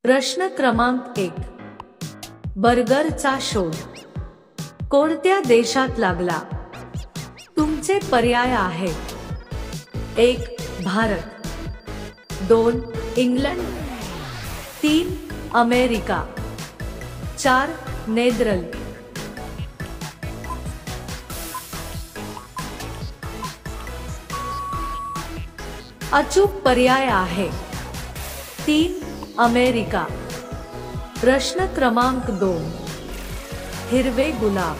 प्रश्न क्रमांक 1. बर्गरचा शोध कोणत्या देशात लागला? तुमचे पर्याय आहेत: 1. भारत, 2. इंग्लंड, 3. अमेरिका, 4. नेदरलँड. अचूक पर्याय आहे 3. अमेरिका. प्रश्न क्रमांक 2. हिरवे गुलाब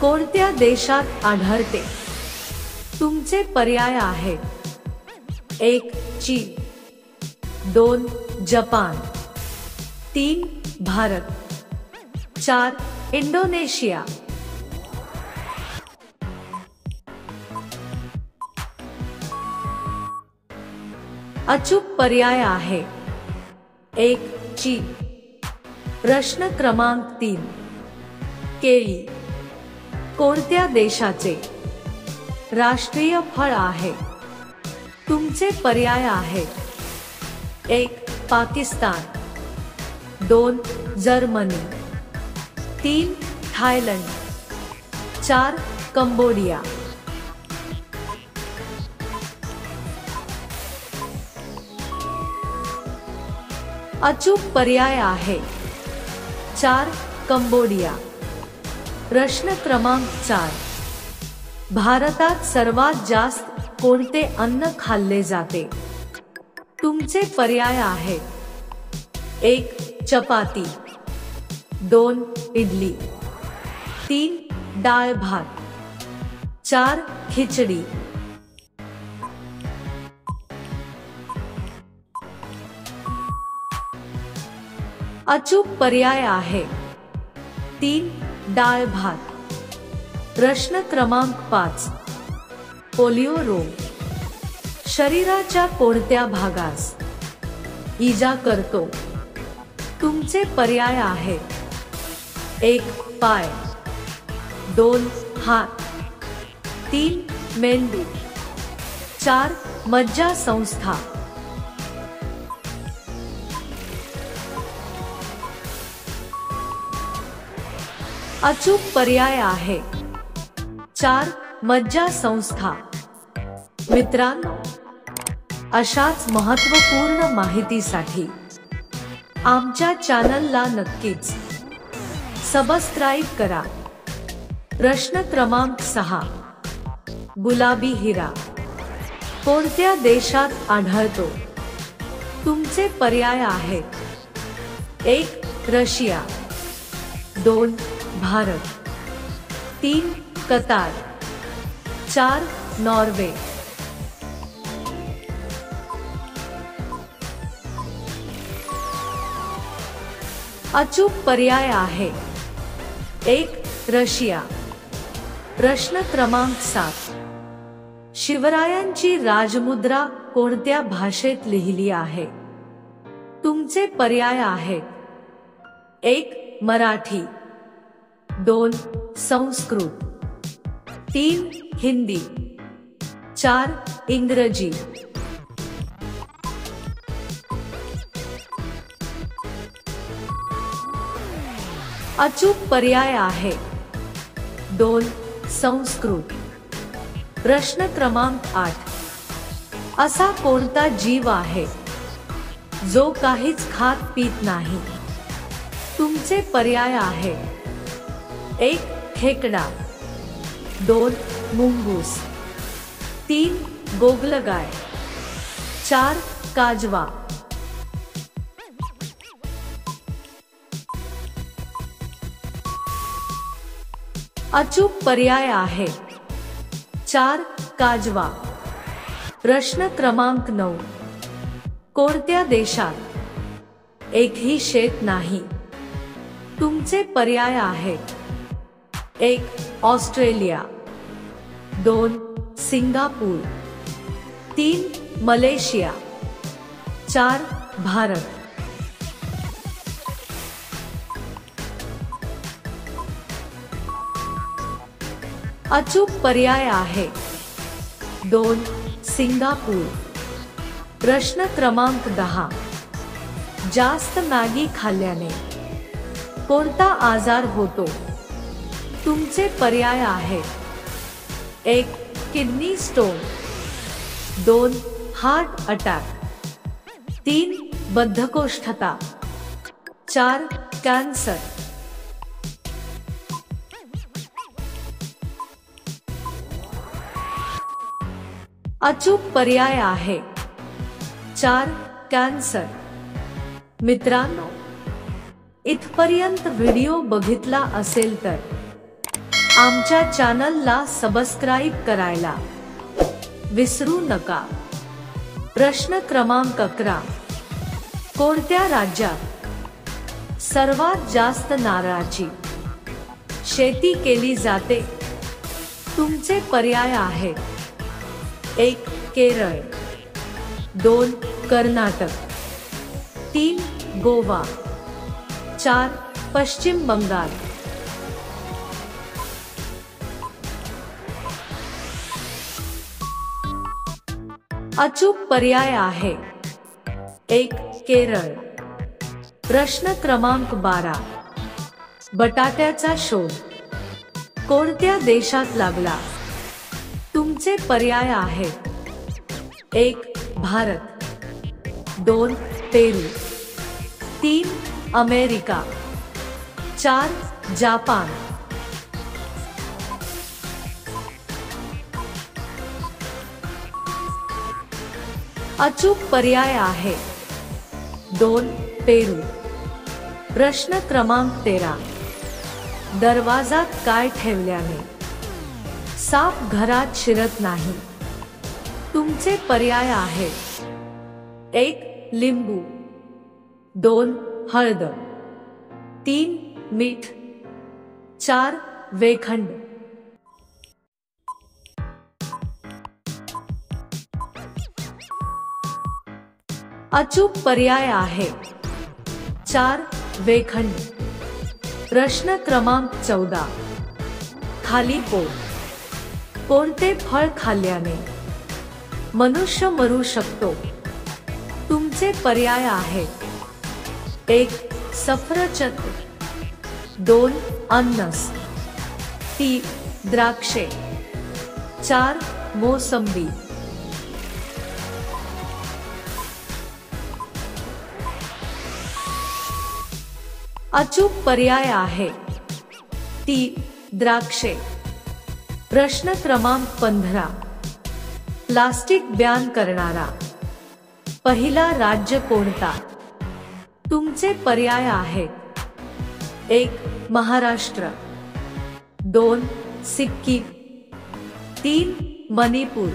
कोणत्या देशात आढळते? तुमचे पर्याय आहेत: 1. चीन, 2. जपान, 3. भारत, 4. इंडोनेशिया. अचूक पर्याय आहे 1. चीन. प्रश्न क्रमांक 3. केळी कोणत्या देशाचे राष्ट्रीय फळ आहे? तुमचे पर्याय आहेत: 1. पाकिस्तान, 2. जर्मनी, 3. थायलंड, 4. कंबोडिया. अचूक पर्याय आहे 4. कंबोडिया. प्रश्न क्रमांक 4. भारतात सर्वात जास्त कोणते अन्न खाल्ले जाते? तुमचे पर्याय आहेत: 1. चपाती, 2. इडली, 3. डाळ भात, 4. खिचडी. अचूक पर्याय आहे 3. डाळ भात. प्रश्न क्रमांक 5. पोलिओ रोग शरीराच्या कोणत्या भागास इजा करतो? तुमचे पर्याय आहेत: 1. पाय, 2. हात, 3. मेंदू, 4. मज्जासंस्था. अचूक पर्याय आहे 4. मज्जासंस्था. मित्रांनो, अशाच महत्त्वपूर्ण माहितीसाठी आमच्या चॅनलला नक्कीच सबस्क्राईब करा. प्रश्न क्रमांक 6. गुलाबी हिरा कोणत्या देशात आढळतो? तुमचे पर्याय आहेत: 1. रशिया, 2. भारत, 3. कतार, 4. नॉर्वे. अचूक पर्याय आहे 1. रशिया. प्रश्न क्रमांक 7. शिवरायांची राजमुद्रा कोणत्या भाषेत लिहिली आहे? तुमचे पर्याय आहेत: 1. मराठी, 2. संस्कृत, 3. हिंदी, 4. इंग्रजी. अचूक पर्याय आहे 2. संस्कृत. प्रश्न क्रमांक 8. असा कोणता जीव आहे जो काहीच खात पीत नाही? तुमचे पर्याय आहेत: 1. खेकडा, 2. मुंगूस, 3. गोगलगाय, 4. काजवा. अचूक पर्याय आहे 4. काजवा. प्रश्न क्रमांक 9. कोणत्या देशात एकही शेत नाही? तुमचे पर्याय आहेत: 1. ऑस्ट्रेलिया, 2. सिंगापूर, 3. मलेशिया, 4. भारत. अचूक पर्याय आहे 2. सिंगापूर. प्रश्न क्रमांक 10. जास्त मॅगी खाल्ल्याने कोणता आजार होतो? तुमचे पर्याय आहेत: 1. Kidney stone, 2. Heart attack, 3. बद्धकोष्ठता, 4. कॅन्सर. अचूक पर्याय आहे 4. कॅन्सर. मित्रांनो, इथपर्यंत व्हिडिओ बघितला असेल तर आमच्या चॅनलला सबस्क्राईब करायला विसरू नका. प्रश्न क्रमांक 11. कोणत्या राज्यात सर्वात जास्त नारळाची शेती केली जाते? तुमचे पर्याय आहेत: 1. केरळ, 2. कर्नाटक, 3. गोवा, 4. पश्चिम बंगाल. अचूक पर्याय आहे 1. केरळ. प्रश्न क्रमांक 12. बटाट्याचा शोध कोणत्या देशात लागला? तुमचे पर्याय आहेत: 1. भारत, 2. पेरू, 3. अमेरिका, 4. जापान. अचूक पर्याय आहे 2. पेरू. प्रश्न क्रमांक 13. दरवाजात काय ठेवल्याने साप घरात शिरत नाही? तुमचे पर्याय आहेत: 1. लिंबू, 2. हळद, 3. मीठ, 4. वेखंड. अचूक पर्याय आहे 4. वेखंड. प्रश्न क्रमांक 14. खाली पोट कोणते फळ खाल्ल्याने मनुष्य मरू शकतो? तुमचे पर्याय आहेत: 1. सफरचंद, 2. अननस, 3. द्राक्षे, 4. मोसंबी. अचूक पर्याय आहे 3. द्राक्षे. प्रश्न क्रमांक 15. प्लास्टिक बॅन करणारा पहिला राज्य कोणता? तुमचे पर्याय आहेत: 1. महाराष्ट्र, 2. सिक्कीम, 3. मणिपूर,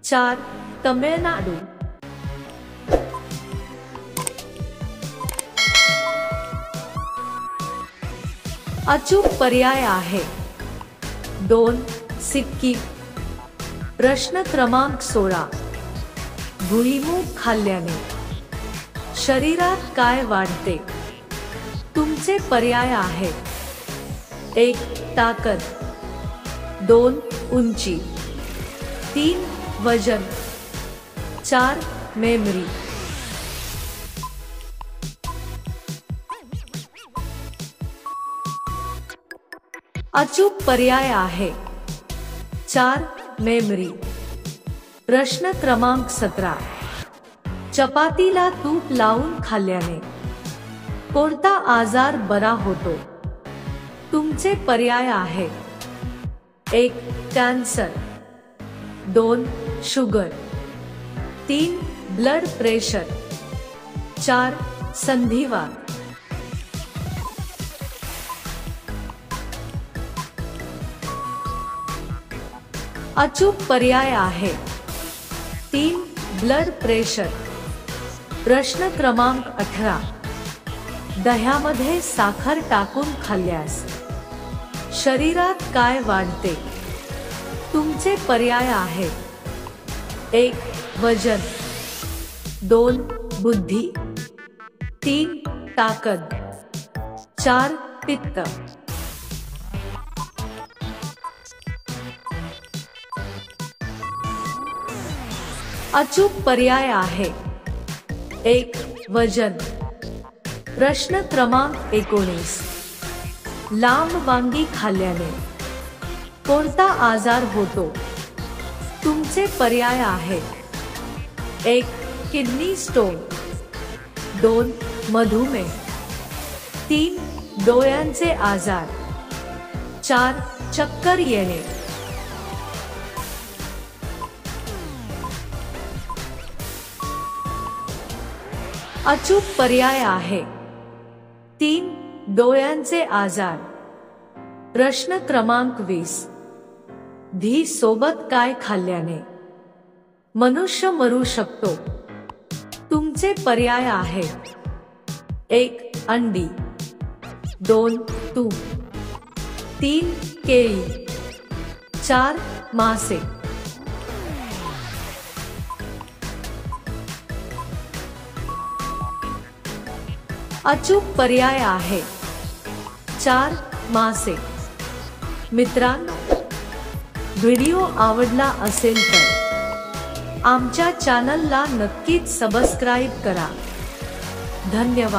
4. तमिळनाडू. अचूक पर्याय आहे 2. सिक्कीम. प्रश्न क्रमांक 16. भुईमूग खाल्ल्याने शरीरात काय वाढते? तुमचे पर्याय आहेत: 1. ताकद, 2. उंची, 3. वजन, 4. मेमरी. अचूक पर्याय आहे 4. मेमरी. प्रश्न क्रमांक 17. चपातीला तूप लावून खाल्ल्याने कोणता आजार बरा होतो? तुमचे पर्याय आहेत: 1. कॅन्सर, 2. शुगर, 3. Blood pressure, 4. संधिवात. अचूक पर्याय आहे 3. Blood pressure. प्रश्न क्रमांक 18. दह्यामध्ये साखर टाकून खाल्ल्यास शरीरात काय वाढते? तुमचे पर्याय आहेत: 1. वजन, 2. बुद्धी, 3. ताकद, 4. पित्त. अचूक पर्याय आहे 1. वजन. प्रश्न क्रमांक 19. लांब वांगी खाल्ल्याने कोणता आजार होतो? तुमचे पर्याय आहेत. 1. Kidney stone. 2. मधुमेह. 3. डोळ्यांचे आजार. 4. चक्कर येणे. अचूक पर्याय आहे 3. डोळ्यांचे आजार. प्रश्न क्रमांक 20. धी सोबत काय खाल्ल्याने मनुष्य मरू शकतो? तुमचे पर्याय आहेत. 1. अंडी. 2. तूप. 3. केळी. 4. मासे. अचूक पर्याय आहे 4. मासे. मित्रांनो, व्हिडिओ आवडला असेल तर आमच्या चॅनलला नक्कीच सबस्क्राईब करा. धन्यवाद.